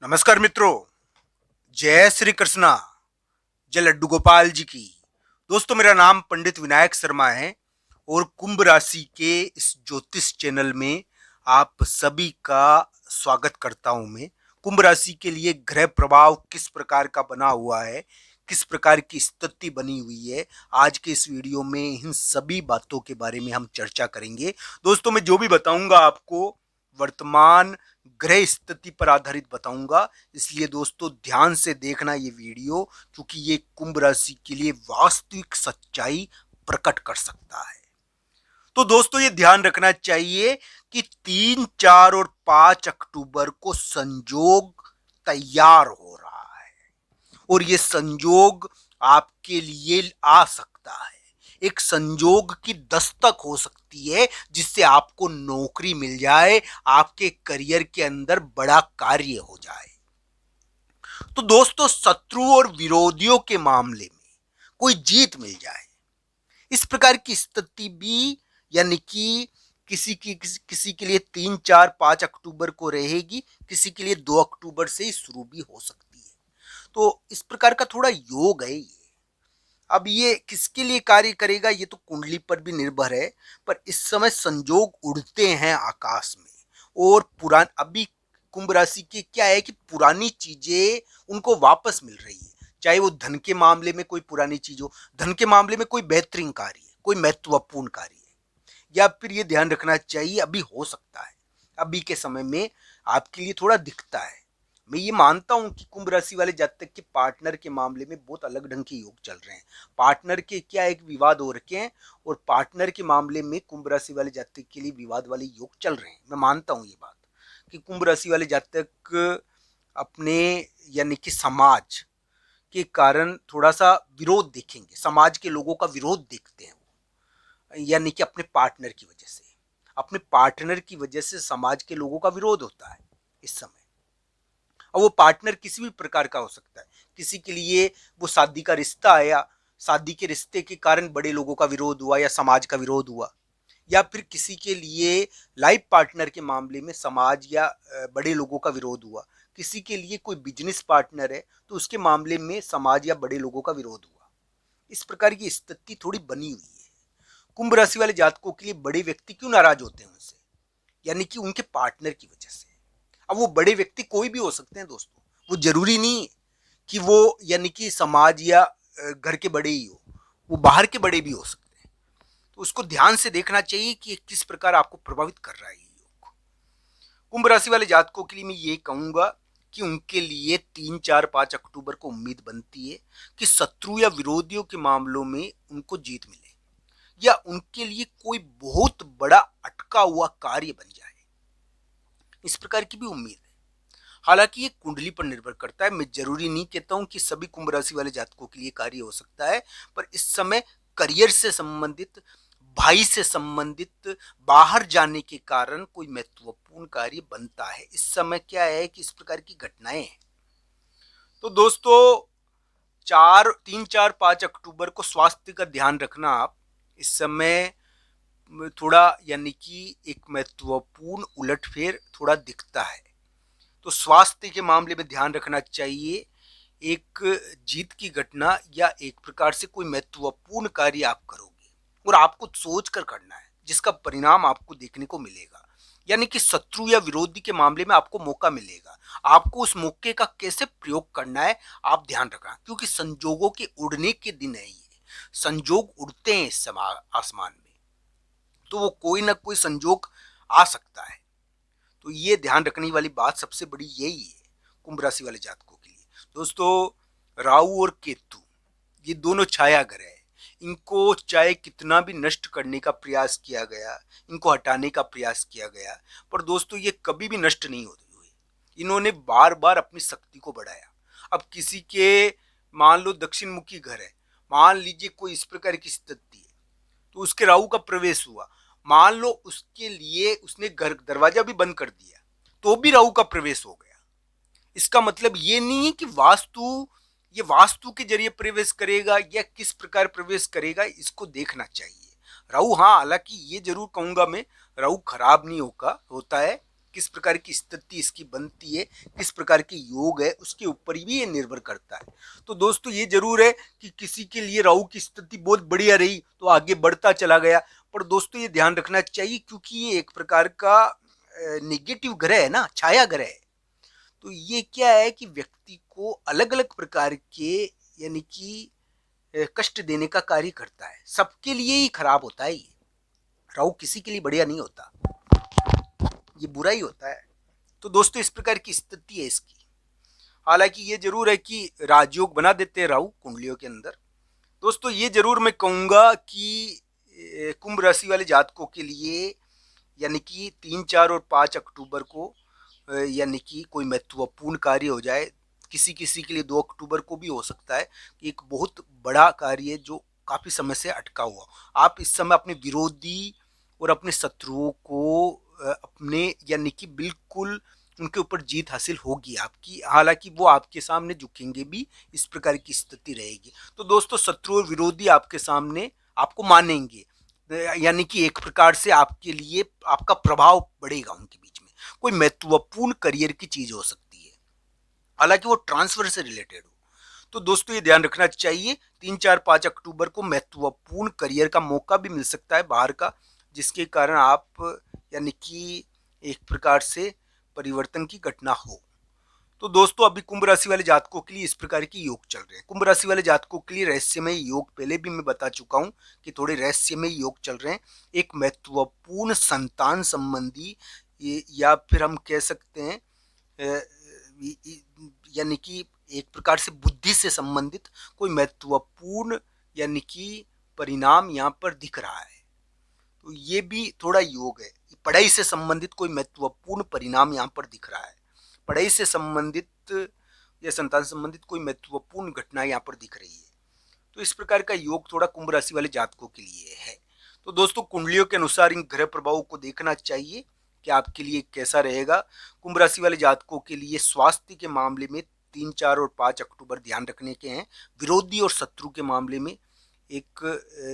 नमस्कार मित्रों, जय श्री कृष्णा, जय लड्डू गोपाल जी की। दोस्तों, मेरा नाम पंडित विनायक शर्मा है और कुंभ राशि के इस ज्योतिष चैनल में आप सभी का स्वागत करता हूं। मैं कुंभ राशि के लिए ग्रह प्रभाव किस प्रकार का बना हुआ है, किस प्रकार की स्थिति बनी हुई है, आज के इस वीडियो में इन सभी बातों के बारे में हम चर्चा करेंगे। दोस्तों, मैं जो भी बताऊंगा आपको वर्तमान ग्रह स्थिति पर आधारित बताऊंगा, इसलिए दोस्तों ध्यान से देखना ये वीडियो, क्योंकि ये कुंभ राशि के लिए वास्तविक सच्चाई प्रकट कर सकता है। तो दोस्तों, ये ध्यान रखना चाहिए कि 3, 4 और 5 अक्टूबर को संयोग तैयार हो रहा है और ये संयोग आपके लिए आ सकता है। एक संयोग की दस्तक हो सकती है जिससे आपको नौकरी मिल जाए, आपके करियर के अंदर बड़ा कार्य हो जाए। तो दोस्तों, शत्रु और विरोधियों के मामले में कोई जीत मिल जाए, इस प्रकार की स्थिति भी यानी कि किसी के लिए 3, 4, 5 अक्टूबर को रहेगी, किसी के लिए 2 अक्टूबर से ही शुरू भी हो सकती है। तो इस प्रकार का थोड़ा योग है ये। अब ये किसके लिए कार्य करेगा ये तो कुंडली पर भी निर्भर है, पर इस समय संजोग उड़ते हैं आकाश में और पुरान अभी कुंभ राशि की क्या है कि पुरानी चीजें उनको वापस मिल रही है, चाहे वो धन के मामले में कोई पुरानी चीज हो, धन के मामले में कोई बेहतरीन कार्य है, कोई महत्वपूर्ण कार्य है, या फिर ये ध्यान रखना चाहिए अभी हो सकता है, अभी के समय में आपके लिए थोड़ा दिखता है। मैं ये मानता हूं कि कुंभ राशि वाले जातक के पार्टनर के मामले में बहुत अलग ढंग के योग चल रहे हैं। पार्टनर के क्या एक विवाद हो रखे हैं और पार्टनर के मामले में कुंभ राशि वाले जातक के लिए विवाद वाले योग चल रहे हैं। मैं मानता हूं ये बात कि कुंभ राशि वाले जातक अपने यानी कि समाज के कारण थोड़ा सा विरोध देखेंगे, समाज के लोगों का विरोध देखते हैं वो, यानी कि अपने पार्टनर की वजह से, अपने पार्टनर की वजह से समाज के लोगों का विरोध होता है इस समय। और वो पार्टनर किसी भी प्रकार का हो सकता है, किसी के लिए वो शादी का रिश्ता आया, शादी के रिश्ते के कारण बड़े लोगों का विरोध हुआ या समाज का विरोध हुआ, या फिर किसी के लिए लाइफ पार्टनर के मामले में समाज या बड़े लोगों का विरोध हुआ, किसी के लिए कोई बिजनेस पार्टनर है तो उसके मामले में समाज या बड़े लोगों का विरोध हुआ। इस प्रकार की स्थिति थोड़ी बनी हुई है। कुंभ राशि वाले जातकों के लिए बड़े व्यक्ति क्यों नाराज होते हैं उनसे, यानी कि उनके पार्टनर की वजह से। अब वो बड़े व्यक्ति कोई भी हो सकते हैं दोस्तों, वो जरूरी नहीं है कि वो यानी कि समाज या घर के बड़े ही हो, वो बाहर के बड़े भी हो सकते हैं। तो उसको ध्यान से देखना चाहिए कि किस प्रकार आपको प्रभावित कर रहा है ये योग। कुंभ राशि वाले जातकों के लिए मैं ये कहूंगा कि उनके लिए 3, 4, 5 अक्टूबर को उम्मीद बनती है कि शत्रु या विरोधियों के मामलों में उनको जीत मिले या उनके लिए कोई बहुत बड़ा अटका हुआ कार्य बन जाए, इस प्रकार की भी उम्मीद है। हालांकि ये कुंडली पर निर्भर करता है, मैं जरूरी नहीं कहता हूं कि सभी कुंभ राशि वाले जातकों के लिए कार्य हो सकता है, पर इस समय करियर से संबंधित, भाई से संबंधित, बाहर जाने के कारण कोई महत्वपूर्ण कार्य बनता है। इस समय क्या है कि इस प्रकार की घटनाएं हैं। तो दोस्तों, 3, 4, 5 अक्टूबर को स्वास्थ्य का ध्यान रखना। आप इस समय थोड़ा यानी कि एक महत्वपूर्ण उलटफेर थोड़ा दिखता है, तो स्वास्थ्य के मामले में ध्यान रखना चाहिए। एक जीत की घटना या एक प्रकार से कोई महत्वपूर्ण कार्य आप करोगे और आपको सोच कर करना है जिसका परिणाम आपको देखने को मिलेगा, यानी कि शत्रु या विरोधी के मामले में आपको मौका मिलेगा। आपको उस मौके का कैसे प्रयोग करना है आप ध्यान रखना, क्योंकि संजोगों के उड़ने के दिन है ये। संजोग उड़ते हैं इस समय आसमान में, तो वो कोई ना कोई संजोग आ सकता है। तो ये ध्यान रखने वाली बात सबसे बड़ी यही है कुंभ राशि वाले जातकों के लिए। दोस्तों, राहु और केतु ये दोनों छाया ग्रह है, इनको चाहे कितना भी नष्ट करने का प्रयास किया गया, इनको हटाने का प्रयास किया गया, पर दोस्तों ये कभी भी नष्ट नहीं होते हुए, इन्होंने बार बार अपनी शक्ति को बढ़ाया। अब किसी के मान लो दक्षिण मुखी घर है, मान लीजिए कोई इस प्रकार की स्थिति है, तो उसके राहु का प्रवेश हुआ, मान लो उसके लिए उसने घर दरवाजा भी बंद कर दिया तो भी राहु का प्रवेश हो गया। इसका मतलब ये नहीं है कि ये वास्तु के जरिए प्रवेश करेगा या किस प्रकार प्रवेश करेगा, इसको देखना चाहिए। राहु, हाँ, हालांकि ये जरूर कहूंगा मैं, राहु खराब नहीं होता है, किस प्रकार की स्थिति इसकी बनती है, किस प्रकार के योग है, उसके ऊपर भी ये निर्भर करता है। तो दोस्तों ये जरूर है कि किसी के लिए राहु की स्थिति बहुत बढ़िया रही तो आगे बढ़ता चला गया, पर दोस्तों ये ध्यान रखना चाहिए क्योंकि ये एक प्रकार का नेगेटिव ग्रह है ना, छाया ग्रह है। तो ये क्या है कि व्यक्ति को अलग अलग प्रकार के यानी कि कष्ट देने का कार्य करता है, सबके लिए ही खराब होता है। ये राहु किसी के लिए बढ़िया नहीं होता, ये बुरा ही होता है। तो दोस्तों इस प्रकार की स्थिति है इसकी। हालांकि ये जरूर है कि राजयोग बना देते हैं राहु कुंडलियों के अंदर। दोस्तों ये जरूर मैं कहूंगा कि कुंभ राशि वाले जातकों के लिए यानी कि 3, 4 और 5 अक्टूबर को यानी कि कोई महत्वपूर्ण कार्य हो जाए। किसी किसी के लिए 2 अक्टूबर को भी हो सकता है कि एक बहुत बड़ा कार्य जो काफी समय से अटका हुआ, आप इस समय अपने विरोधी और अपने शत्रुओं को अपने यानी कि बिल्कुल उनके ऊपर जीत हासिल होगी आपकी। हालांकि वो आपके सामने झुकेंगे भी, इस प्रकार की स्थिति रहेगी। तो दोस्तों शत्रु और विरोधी आपके सामने आपको मानेंगे, यानी कि एक प्रकार से आपके लिए आपका प्रभाव बढ़ेगा उनके बीच में। कोई महत्वपूर्ण करियर की चीज हो सकती है, हालांकि वो ट्रांसफर से रिलेटेड हो। तो दोस्तों ये ध्यान रखना चाहिए 3, 4, 5 अक्टूबर को महत्वपूर्ण करियर का मौका भी मिल सकता है बाहर का, जिसके कारण आप यानी कि एक प्रकार से परिवर्तन की घटना हो। तो दोस्तों अभी कुंभ राशि वाले जातकों के लिए इस प्रकार के योग चल रहे हैं। कुंभ राशि वाले जातकों के लिए रहस्यमय योग पहले भी मैं बता चुका हूं कि थोड़े रहस्यमय योग चल रहे हैं। एक महत्वपूर्ण संतान संबंधी या फिर हम कह सकते हैं यानी कि एक प्रकार से बुद्धि से संबंधित कोई महत्वपूर्ण यानी कि परिणाम यहाँ पर दिख रहा है। तो ये भी थोड़ा योग है। पढ़ाई से संबंधित कोई महत्वपूर्ण परिणाम यहाँ पर दिख रहा है, पढ़ाई से संबंधित या संतान संबंधित कोई महत्वपूर्ण घटना यहाँ पर दिख रही है। तो इस प्रकार का योग थोड़ा कुंभ राशि वाले जातकों के लिए है। तो दोस्तों कुंडलियों के अनुसार इन ग्रह प्रभावों को देखना चाहिए कि आपके लिए कैसा रहेगा। कुंभ राशि वाले जातकों के लिए स्वास्थ्य के मामले में 3, 4 और 5 अक्टूबर ध्यान रखने के हैं। विरोधी और शत्रु के मामले में एक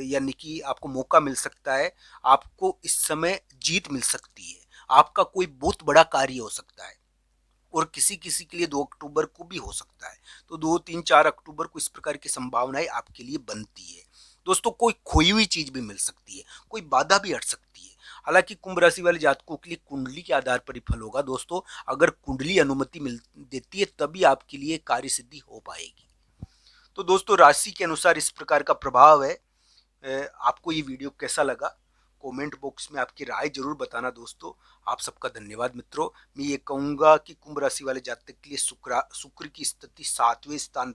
यानी कि आपको मौका मिल सकता है, आपको इस समय जीत मिल सकती है, आपका कोई बहुत बड़ा कार्य हो सकता है और किसी किसी के लिए 2 अक्टूबर को भी हो सकता है। तो 2, 3, 4 अक्टूबर को इस प्रकार की संभावनाएं आपके लिए बनती है। दोस्तों कोई खोई हुई चीज भी मिल सकती है, कोई बाधा भी हट सकती है। हालांकि कुंभ राशि वाले जातकों के लिए कुंडली के आधार पर ही फल होगा दोस्तों। अगर कुंडली अनुमति मिल देती है तभी आपके लिए कार्य सिद्धि हो पाएगी। तो दोस्तों राशि के अनुसार इस प्रकार का प्रभाव है। आपको ये वीडियो कैसा लगा कमेंट बॉक्स में आपकी राय जरूर बताना दोस्तों। आप सबका धन्यवाद मित्रों। मैं ये कहूंगा कि कुंभ राशि वाले जातक के लिए शुक्र की स्थिति 7वें स्थान